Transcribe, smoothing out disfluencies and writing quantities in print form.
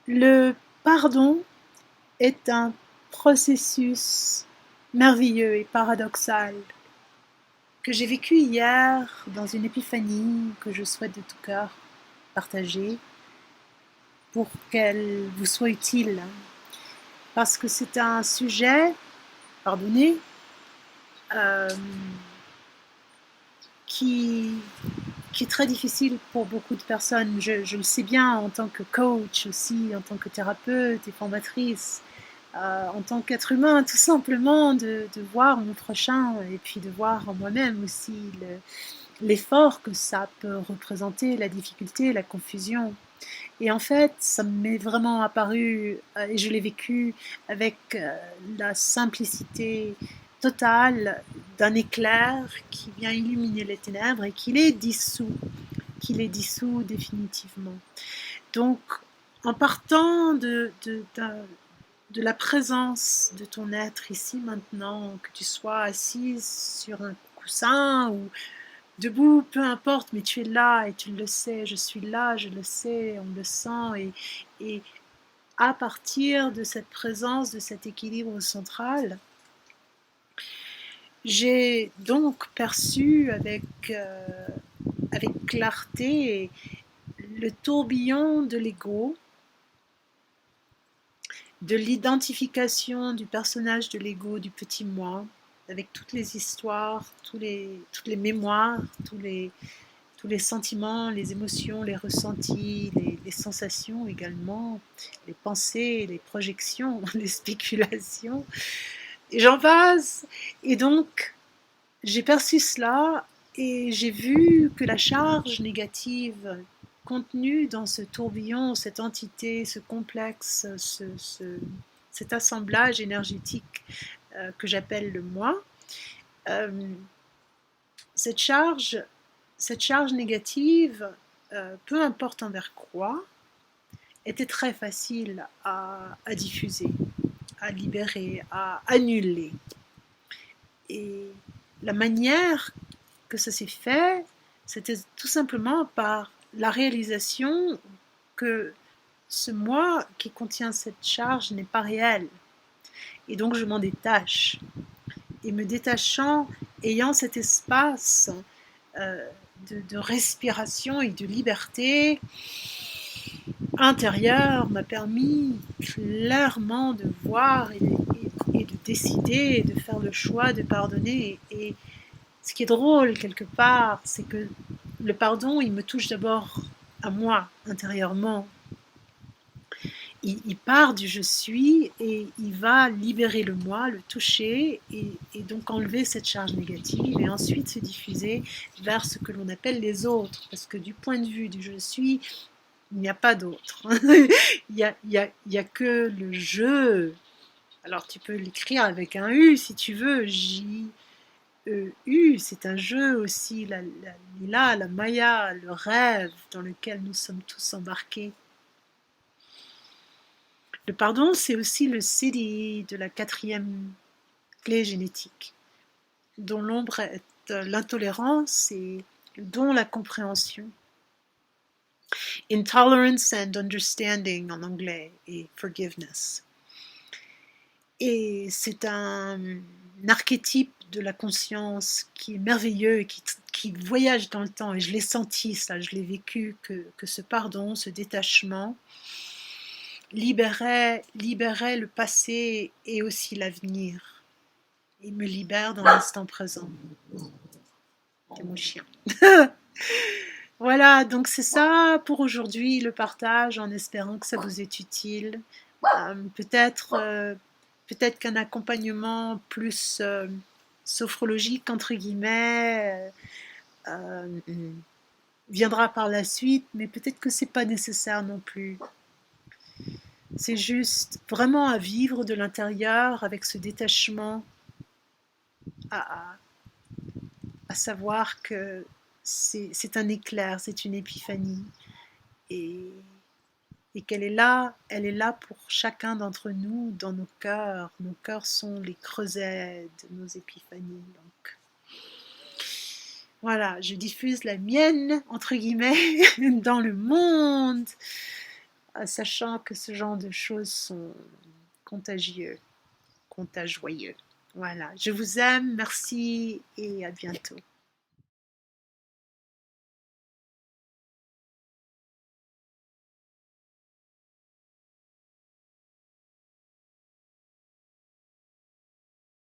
Le pardon est un processus merveilleux et paradoxal que j'ai vécu hier dans une épiphanie que je souhaite de tout cœur partager pour qu'elle vous soit utile. Parce que c'est un sujet, pardonnez, euh, qui, qui est très difficile pour beaucoup de personnes. Je le sais bien en tant que coach aussi, en tant que thérapeute et formatrice, en tant qu'être humain, tout simplement de voir mon prochain et puis de voir en moi-même aussi l'effort que ça peut représenter, la difficulté, la confusion. Et en fait, ça m'est vraiment apparu, et je l'ai vécu avec la simplicité totale d'un éclair qui vient illuminer les ténèbres et qui les dissout définitivement. Donc, en partant de la présence de ton être ici maintenant, que tu sois assise sur un coussin ou debout, peu importe, mais tu es là et tu le sais, je suis là, je le sais, on le sent et à partir de cette présence, de cet équilibre central, j'ai donc perçu avec clarté le tourbillon de l'ego, de l'identification du personnage de l'ego, du petit moi, avec toutes les histoires, toutes les mémoires, tous les sentiments, les émotions, les ressentis, les sensations également, les pensées, les projections, les spéculations, et j'en passe. Et donc, j'ai perçu cela et j'ai vu que la charge négative contenue dans ce tourbillon, cette entité, ce complexe, cet assemblage énergétique que j'appelle le moi, euh, cette charge cette charge négative, peu importe envers quoi, était très facile à diffuser, à libérer, à annuler. Et la manière que ça s'est fait, c'était tout simplement par la réalisation que ce moi qui contient cette charge n'est pas réel. Et donc je m'en détache. Et me détachant, ayant cet espace euh, de respiration et de liberté intérieure m'a permis clairement de voir et de décider et de faire le choix de pardonner. Et ce qui est drôle quelque part, c'est que le pardon, il me touche d'abord à moi intérieurement. Il part du je suis et il va libérer le moi, le toucher et donc enlever cette charge négative et ensuite se diffuser vers ce que l'on appelle les autres. Parce que du point de vue du je suis, il n'y a pas d'autre. Il y a que le je. Alors tu peux l'écrire avec un U si tu veux, J-E-U, c'est un jeu aussi, la lila, la maya, le rêve dans lequel nous sommes tous embarqués. Le pardon, c'est aussi le CD de la quatrième clé génétique, dont l'ombre est l'intolérance et dont la compréhension. Intolerance and understanding en anglais et forgiveness. Et c'est un archétype de la conscience qui est merveilleux et qui voyage dans le temps. Et je l'ai senti, ça, je l'ai vécu, que ce pardon, ce détachement libérait le passé et aussi l'avenir. Il me libère dans l'instant présent. C'est mon chien. Voilà, donc c'est ça pour aujourd'hui, le partage, en espérant que ça vous est utile. Peut-être qu'un accompagnement plus sophrologique, entre guillemets, viendra par la suite, mais peut-être que c'est pas nécessaire non plus. C'est juste vraiment à vivre de l'intérieur avec ce détachement, à, à savoir que c'est un éclair, c'est une épiphanie, et, et qu'elle elle est là pour chacun d'entre nous dans nos cœurs. Nos cœurs sont les creusets de nos épiphanies. Donc voilà, je diffuse la mienne, entre guillemets, dans le monde, sachant que ce genre de choses sont contagieux, contagieux. Voilà, je vous aime, merci et à bientôt.